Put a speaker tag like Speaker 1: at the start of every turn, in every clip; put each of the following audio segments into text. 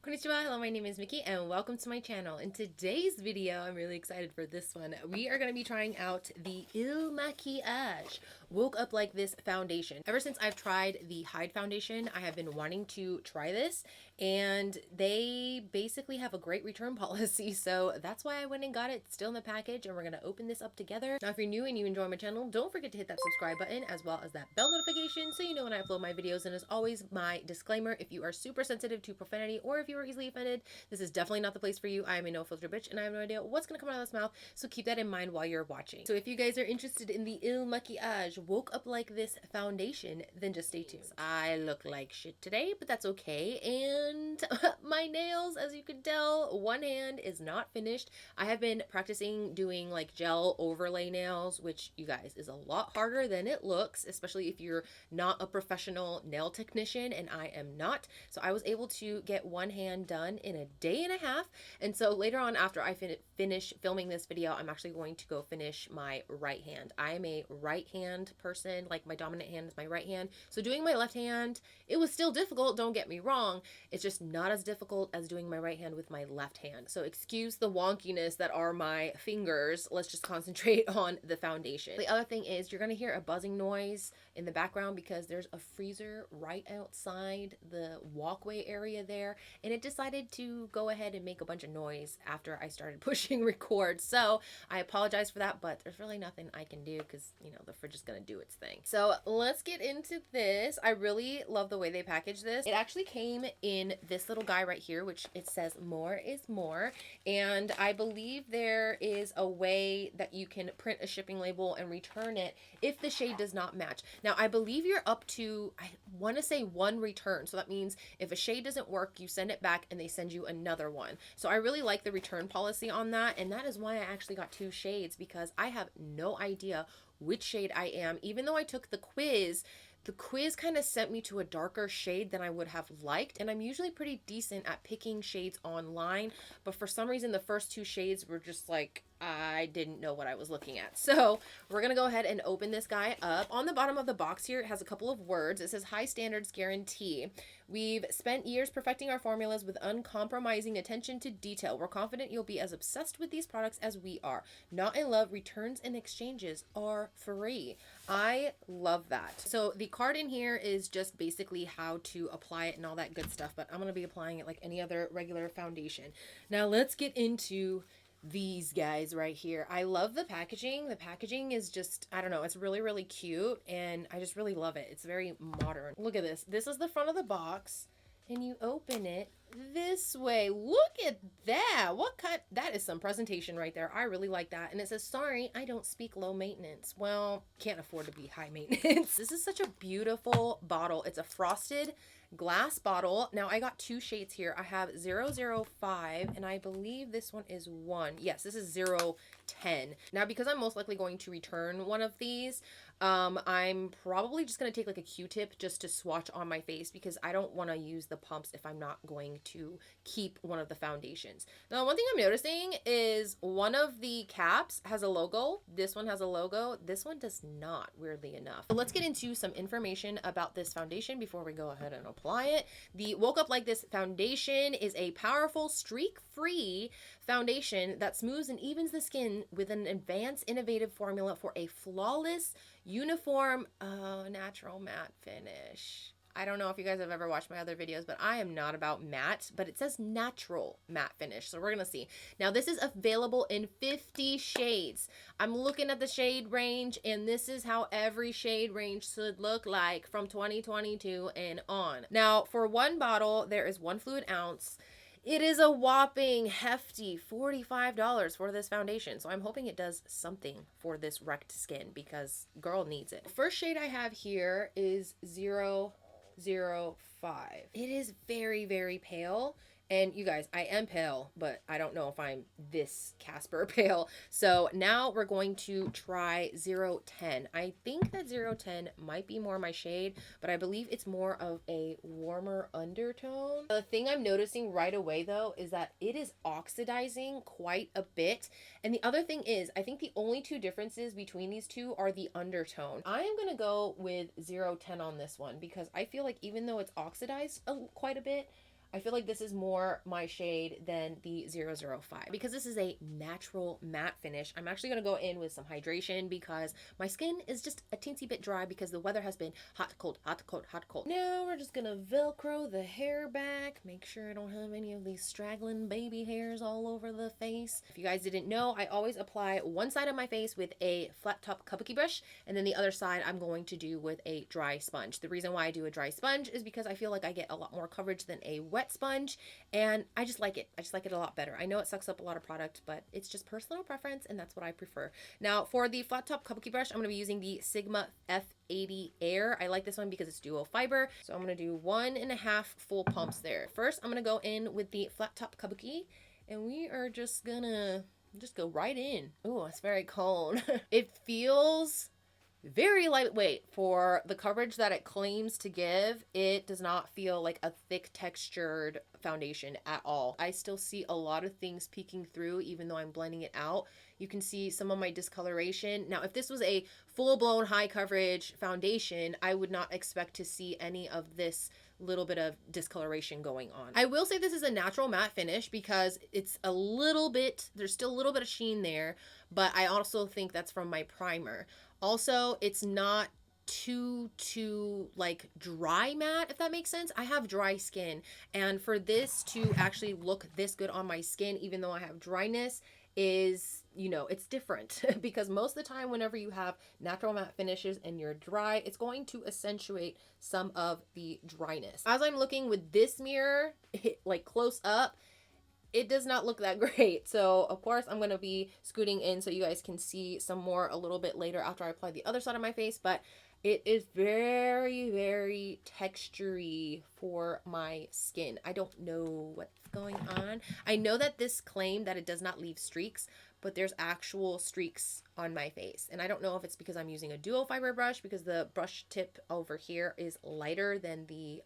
Speaker 1: Konnichiwa, hello, my name is Miki and welcome to my channel. In today's video, I'm really excited for this one. We are going to be trying out the MAKIAGE Woke Up Like This foundation. Ever since I've tried the Hide foundation, I have been wanting to try this, and they basically have a great return policy, so that's why I went and got it. It's still in the package, and we're going to open this up together. Now, if you're new and you enjoy my channel, don't forget to hit that subscribe button as well as that bell notification so you know when I upload my videos. And as always, my disclaimer: if you are super sensitive to profanity or if you are easily offended, this is definitely not the place for you. I am a no filter bitch and I have no idea what's going to come out of this mouth, so keep that in mind while you're watching. So if you guys are interested in the MAKIAGE Woke Up Like This foundation, then just stay tuned. I look like shit today, but that's okay. And my nails, as you can tell, one hand is not finished. I have been practicing doing like gel overlay nails, which, you guys, is a lot harder than it looks, especially if you're not a professional nail technician, and I am not. So I was able to get one hand done in a day and a half, and so later on, after I finish filming this video, I'm actually going to go finish my right hand. I am a right hand person, like my dominant hand is my right hand, so doing my left hand, it was still difficult, don't get me wrong. It's just not as difficult as doing my right hand with my left hand. So excuse the wonkiness that are my fingers. Let's just concentrate on the foundation. The other thing is you're gonna hear a buzzing noise in the background because there's a freezer right outside the walkway area there, and it decided to go ahead and make a bunch of noise after I started pushing record. So I apologize for that, but there's really nothing I can do because, you know, the fridge is gonna do its thing. So let's get into this. I really love the way they package this. It actually came in this little guy right here, which it says more is more, and I believe there is a way that you can print a shipping label and return it if the shade does not match. Now I believe you're up to, I want to say, one return, so that means if a shade doesn't work, you send it back and they send you another one. So I really like the return policy on that, and that is why I actually got two shades, because I have no idea which shade I am. Even though I took the quiz kind of sent me to a darker shade than I would have liked, and I'm usually pretty decent at picking shades online, but for some reason the first two shades were just like, I didn't know what I was looking at. So we're gonna go ahead and open this guy up. On the bottom of the box here, it has a couple of words. It says high standards guarantee. We've spent years perfecting our formulas with uncompromising attention to detail. We're confident you'll be as obsessed with these products as we are. Not in love, returns and exchanges are free. I love that. So the card in here is just basically how to apply it and all that good stuff, but I'm gonna be applying it like any other regular foundation. Now let's get into these guys right here. I love the packaging. The packaging is just, I don't know, it's really, really cute, and I just really love it. It's very modern. Look at this. This is the front of the box, and you open it this way. Look at that. What kind? That is some presentation right there. I really like that. And it says, sorry, I don't speak low maintenance. Well, can't afford to be high maintenance. This is such a beautiful bottle. It's a frosted glass bottle. Now I got two shades here. I have 005 and I believe this one is 1. Yes, this is 010. Now because I'm most likely going to return one of these, I'm probably just going to take like a Q-tip just to swatch on my face, because I don't want to use the pumps if I'm not going to keep one of the foundations. Now one thing I'm noticing is one of the caps has a logo. This one has a logo. This one does not, weirdly enough. So let's get into some information about this foundation before we go ahead and apply it. The Woke Up Like This foundation is a powerful streak-free foundation that smooths and evens the skin with an advanced innovative formula for a flawless, uniform, natural matte finish. I don't know if you guys have ever watched my other videos, but I am not about matte, but it says natural matte finish. So we're going to see. Now this is available in 50 shades. I'm looking at the shade range, and this is how every shade range should look like from 2022 and on. Now for one bottle, there is 1 fluid ounce. It is a whopping hefty $45 for this foundation. So I'm hoping it does something for this wrecked skin, because girl needs it. First shade I have here is 005. It is very, very pale. And you guys, I am pale, but I don't know if I'm this Casper pale. So now we're going to try 010. I think that 010 might be more my shade, but I believe it's more of a warmer undertone. The thing I'm noticing right away though is that it is oxidizing quite a bit. And the other thing is, I think the only two differences between these two are the undertone. I am going to go with 010 on this one, because I feel like even though it's oxidized quite a bit, I feel like this is more my shade than the 005. Because this is a natural matte finish, I'm actually going to go in with some hydration because my skin is just a teensy bit dry because the weather has been hot, cold, hot, cold, hot, cold. Now we're just going to Velcro the hair back. Make sure I don't have any of these straggling baby hairs all over the face. If you guys didn't know, I always apply one side of my face with a flat top Kabuki brush, and then the other side I'm going to do with a dry sponge. The reason why I do a dry sponge is because I feel like I get a lot more coverage than a wet sponge, and I just like it. I just like it a lot better. I know it sucks up a lot of product, but it's just personal preference, and that's what I prefer. Now, for the flat top Kabuki brush, I'm going to be using the Sigma F80 Air. I like this one because it's dual fiber, so I'm going to do 1.5 full pumps there. First, I'm going to go in with the flat top Kabuki, and we are just gonna go right in. Oh, it's very cold. It feels very lightweight for the coverage that it claims to give. It does not feel like a thick textured foundation at all. I still see a lot of things peeking through even though I'm blending it out. You can see some of my discoloration. Now, if this was a full-blown high coverage foundation, I would not expect to see any of this little bit of discoloration going on. I will say this is a natural matte finish because it's a little bit, there's still a little bit of sheen there, but I also think that's from my primer. Also, it's not too like dry matte, if that makes sense. I have dry skin, and for this to actually look this good on my skin, even though I have dryness, is, you know, it's different because most of the time whenever you have natural matte finishes and you're dry, it's going to accentuate some of the dryness. As I'm looking with this mirror, like close up, it does not look that great. So of course I'm going to be scooting in so you guys can see some more a little bit later after I apply the other side of my face, but it is very textury for my skin. I don't know what's going on. I know that this claim that it does not leave streaks, but there's actual streaks on my face. And I don't know if it's because I'm using a dual fiber brush, because the brush tip over here is lighter than the,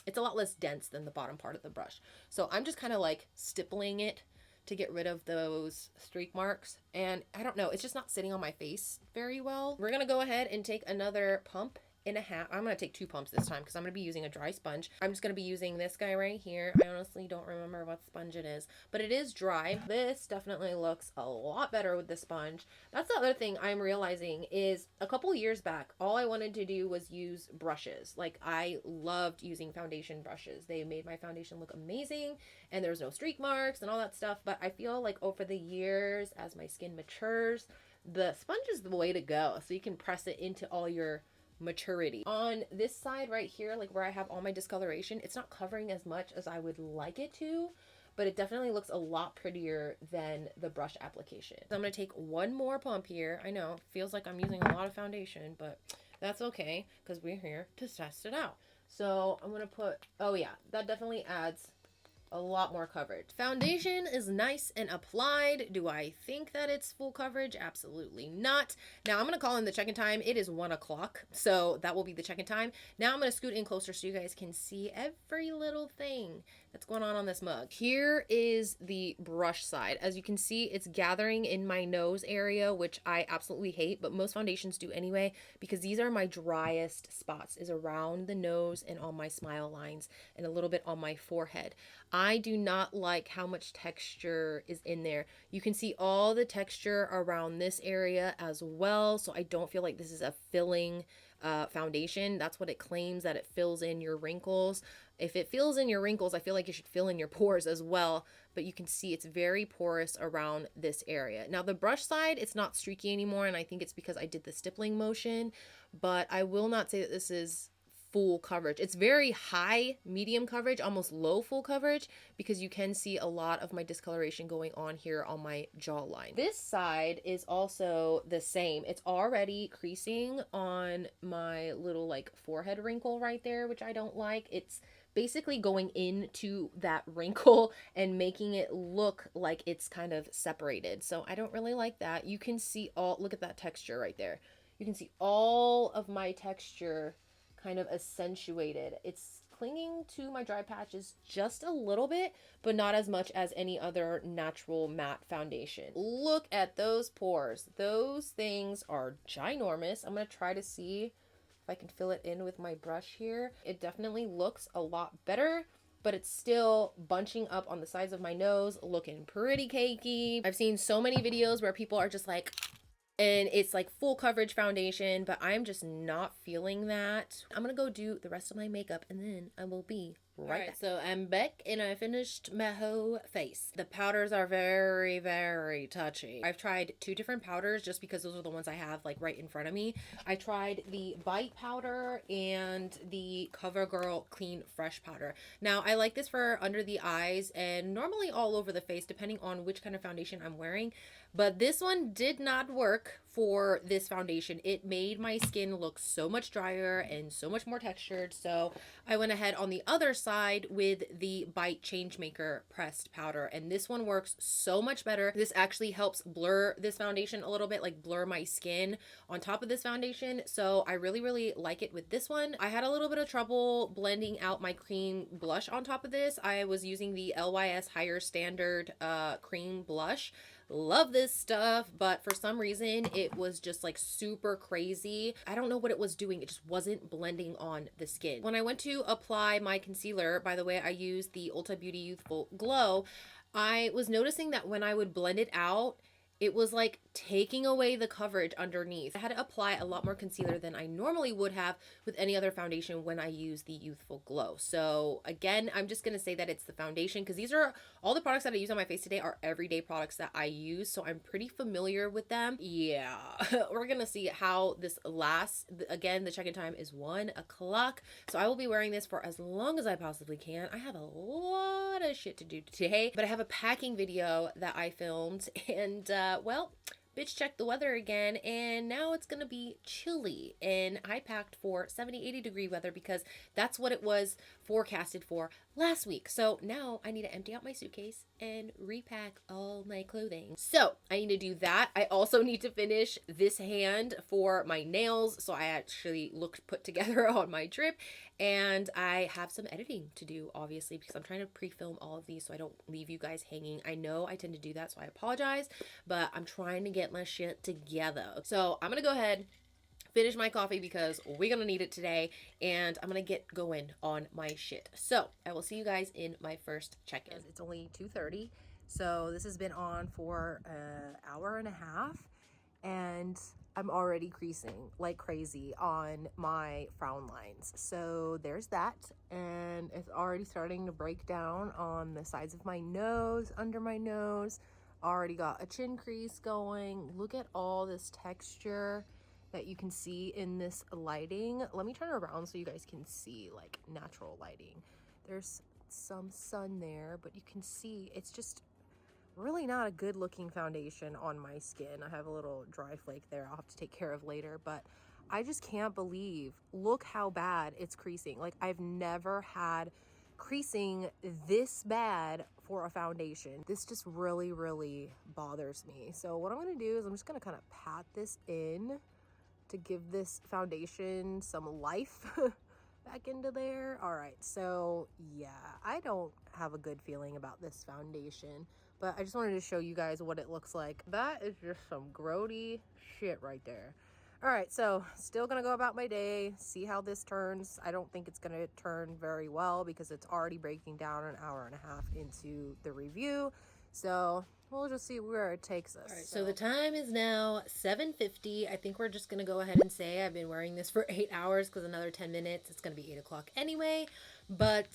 Speaker 1: it's a lot less dense than the bottom part of the brush. So I'm just kind of like stippling it to get rid of those streak marks, and I don't know, it's just not sitting on my face very well. We're gonna go ahead and take another pump and a half. I'm gonna take 2 pumps this time because I'm gonna be using a dry sponge. I'm just gonna be using this guy right here. I honestly don't remember what sponge it is, but it is dry. This definitely looks a lot better with the sponge. That's the other thing I'm realizing is a couple years back, all I wanted to do was use brushes. Like, I loved using foundation brushes. They made my foundation look amazing, and there was no streak marks and all that stuff. But I feel like over the years, as my skin matures, the sponge is the way to go. So you can press it into all your maturity. On this side right here, like where I have all my discoloration, it's not covering as much as I would like it to, but it definitely looks a lot prettier than the brush application. So I'm going to take one more pump here. I know, feels like I'm using a lot of foundation, but that's okay because we're here to test it out. So I'm going to put, oh yeah, that definitely adds a lot more coverage. Foundation is nice and applied. Do I think that it's full coverage? Absolutely not. Now I'm going to call in the check-in time. It is 1 o'clock, so that will be the check-in time. Now I'm going to scoot in closer so you guys can see every little thing that's going on this mug. Here is the brush side. As you can see, it's gathering in my nose area, which I absolutely hate, but most foundations do anyway, because these are my driest spots, is around the nose and on my smile lines and a little bit on my forehead. I do not like how much texture is in there. You can see all the texture around this area as well, so I don't feel like this is a filling foundation. That's what it claims, that it fills in your wrinkles. If it fills in your wrinkles, I feel like it should fill in your pores as well, but you can see it's very porous around this area. Now the brush side, it's not streaky anymore, and I think it's because I did the stippling motion, but I will not say that this is full coverage. It's very high medium coverage, almost low full coverage, because you can see a lot of my discoloration going on here on my jawline. This side is also the same. It's already creasing on my little like forehead wrinkle right there, which I don't like. It's basically going into that wrinkle and making it look like it's kind of separated. So I don't really like that. You can see all, look at that texture right there. You can see all of my texture kind of accentuated. It's clinging to my dry patches just a little bit, but not as much as any other natural matte foundation. Look at those pores. Those things are ginormous. I'm going to try to see if I can fill it in with my brush here. It definitely looks a lot better. but it's still bunching up on the sides of my nose, looking pretty cakey. I've seen so many videos where people are just like, and it's like full coverage foundation, but I'm just not feeling that. I'm gonna go do the rest of my makeup and then I will be right back. So I'm back and I finished my whole face. The powders are very, very touchy. I've tried 2 different powders just because those are the ones I have like right in front of me. I tried the Bite powder and the CoverGirl Clean Fresh powder. Now I like this for under the eyes and normally all over the face depending on which kind of foundation I'm wearing. But this one did not work for this foundation. It made my skin look so much drier and so much more textured. So I went ahead on the other side with the Bite Changemaker pressed powder. And this one works so much better. This actually helps blur this foundation a little bit, like blur my skin on top of this foundation. So I really, really like it with this one. I had a little bit of trouble blending out my cream blush on top of this. I was using the LYS Higher Standard cream blush. Love this stuff, but for some reason it was just like super crazy. I don't know what it was doing. It just wasn't blending on the skin. When I went to apply my concealer, by the way, I used the Ulta Beauty Youthful Glow. I was noticing that when I would blend it out, it was like taking away the coverage underneath. I had to apply a lot more concealer than I normally would have with any other foundation when I use the Youthful Glow. So again, I'm just going to say that it's the foundation because these are all the products that I use on my face today are everyday products that I use. So I'm pretty familiar with them. Yeah, we're going to see how this lasts. Again, the check-in time is 1 o'clock. So I will be wearing this for as long as I possibly can. I have a lot of shit to do today, but I have a packing video that I filmed and well, bitch checked the weather again and now it's gonna be chilly, and I packed for 70-80 degree weather because that's what it was forecasted for last week. So now I need to empty out my suitcase and repack all my clothing. So I need to do that. I also need to finish this hand for my nails, so I actually looked put together on my trip, and I have some editing to do, obviously, because I'm trying to pre-film all of these so I don't leave you guys hanging. I know I tend to do that, so I apologize, but I'm trying to get my shit together. So I'm gonna go ahead, finish my coffee because we're gonna need it today, and I'm gonna get going on my shit. So I will see you guys in my first check-in. It's only 2:30, so this has been on for an hour and a half, and I'm already creasing like crazy on my frown lines. So there's that, and it's already starting to break down on the sides of my nose, under my nose. Already got a chin crease going. Look at all this texture that you can see in this lighting. Let me turn around so you guys can see like natural lighting. There's some sun there, but you can see it's just really not a good looking foundation on my skin. I have a little dry flake there I'll have to take care of later, but I just can't believe, look how bad it's creasing. Like I've never had creasing this bad for a foundation. This just really, really bothers me. So what I'm gonna do is I'm just gonna kind of pat this in to give this foundation some life back into there. All right, so yeah, I don't have a good feeling about this foundation, but I just wanted to show you guys what it looks like. That is just some grody shit right there. All right, so still gonna go about my day, see how this turns. I don't think it's gonna turn very well because it's already breaking down an hour and a half into the review. So we'll just see where it takes us. All right, so the time is now 7:50. I think we're just gonna go ahead and say I've been wearing this for 8 hours because another 10 minutes, it's gonna be 8 o'clock anyway. But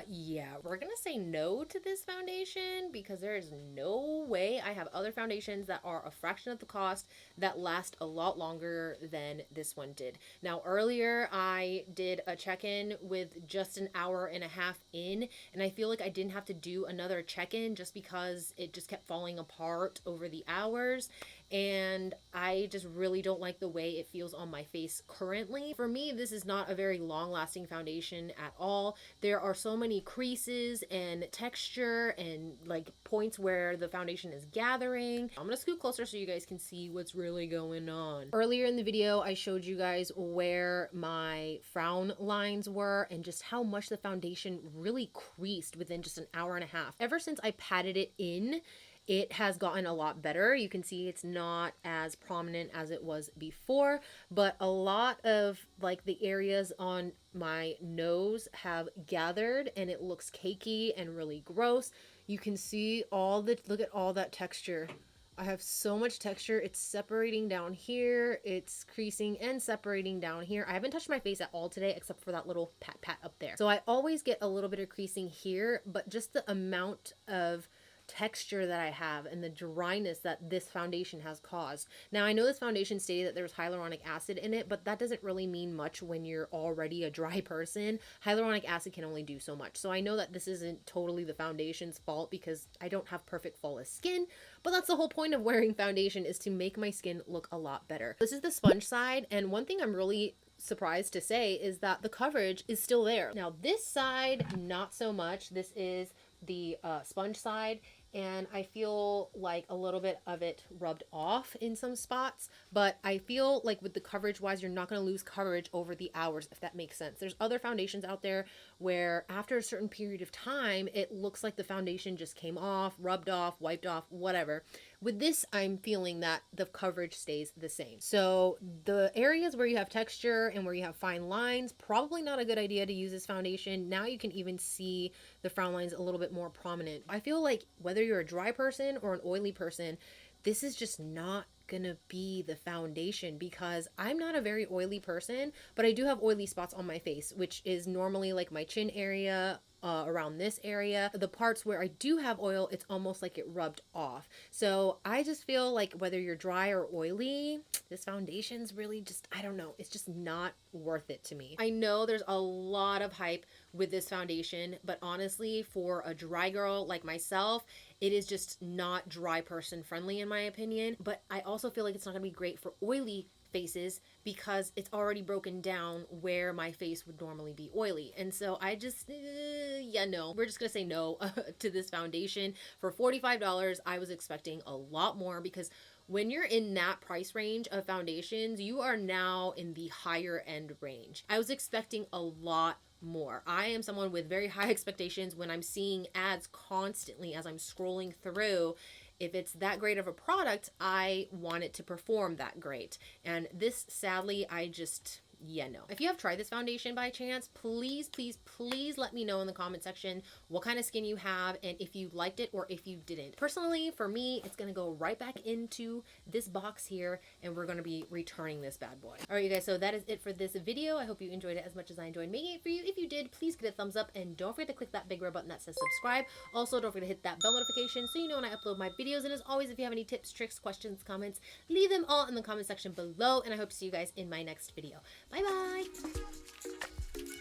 Speaker 1: yeah, we're gonna say no to this foundation because there is no way. I have other foundations that are a fraction of the cost that last a lot longer than this one did. Now earlier I did a check-in with just an hour and a half in, and I feel like I didn't have to do another check-in just because it just kept falling apart over the hours, and I just really don't like the way it feels on my face currently. For me, this is not a very long-lasting foundation at all. There are so many creases and texture and like points where the foundation is gathering. I'm gonna scoot closer so you guys can see what's really going on. Earlier in the video, I showed you guys where my frown lines were and just how much the foundation really creased within just an hour and a half. Ever since I patted it in, it has gotten a lot better. You can see it's not as prominent as it was before, but a lot of like the areas on my nose have gathered and it looks cakey and really gross. You can see all the, look at all that texture. I have so much texture. It's separating down here. It's creasing and separating down here. I haven't touched my face at all today except for that little pat up there. So I always get a little bit of creasing here, but just the amount of texture that I have and the dryness that this foundation has caused. Now I know this foundation stated that there was hyaluronic acid in it, but that doesn't really mean much when you're already a dry person. Hyaluronic acid can only do so much. So I know that this isn't totally the foundation's fault because I don't have perfect flawless skin, but that's the whole point of wearing foundation, is to make my skin look a lot better. This is the sponge side, and one thing I'm really surprised to say is that the coverage is still there. Now this side, not so much. This is the sponge side, and I feel like a little bit of it rubbed off in some spots, but I feel like with the coverage wise, you're not going to lose coverage over the hours, if that makes sense. There's other foundations out there where after a certain period of time, it looks like the foundation just came off, rubbed off, wiped off, whatever. With this, I'm feeling that the coverage stays the same. So the areas where you have texture and where you have fine lines, probably not a good idea to use this foundation. Now you can even see the frown lines a little bit more prominent. I feel like whether you're a dry person or an oily person, this is just not gonna be the foundation, because I'm not a very oily person, but I do have oily spots on my face, which is normally like my chin area, around this area. The parts where I do have oil, it's almost like it rubbed off. So I just feel like whether you're dry or oily, this foundation's really just, I don't know, it's just not worth it to me. I know there's a lot of hype with this foundation, but honestly, for a dry girl like myself, it is just not dry person friendly in my opinion. But I also feel like it's not gonna be great for oily faces because it's already broken down where my face would normally be oily. And so I just, yeah, no, we're just gonna say no to this foundation. For $45, I was expecting a lot more, because when you're in that price range of foundations, you are now in the higher end range. I was expecting a lot more. I am someone with very high expectations when I'm seeing ads constantly as I'm scrolling through. If it's that great of a product, I want it to perform that great. And this, sadly, I just, yeah, no. If you have tried this foundation by chance, please, please, please let me know in the comment section what kind of skin you have and if you liked it or if you didn't. Personally, for me, it's gonna go right back into this box here and we're gonna be returning this bad boy. All right, you guys, so that is it for this video. I hope you enjoyed it as much as I enjoyed making it for you. If you did, please give it a thumbs up and don't forget to click that big red button that says subscribe. Also, don't forget to hit that bell notification so you know when I upload my videos. And as always, if you have any tips, tricks, questions, comments, leave them all in the comment section below, and I hope to see you guys in my next video. Bye bye.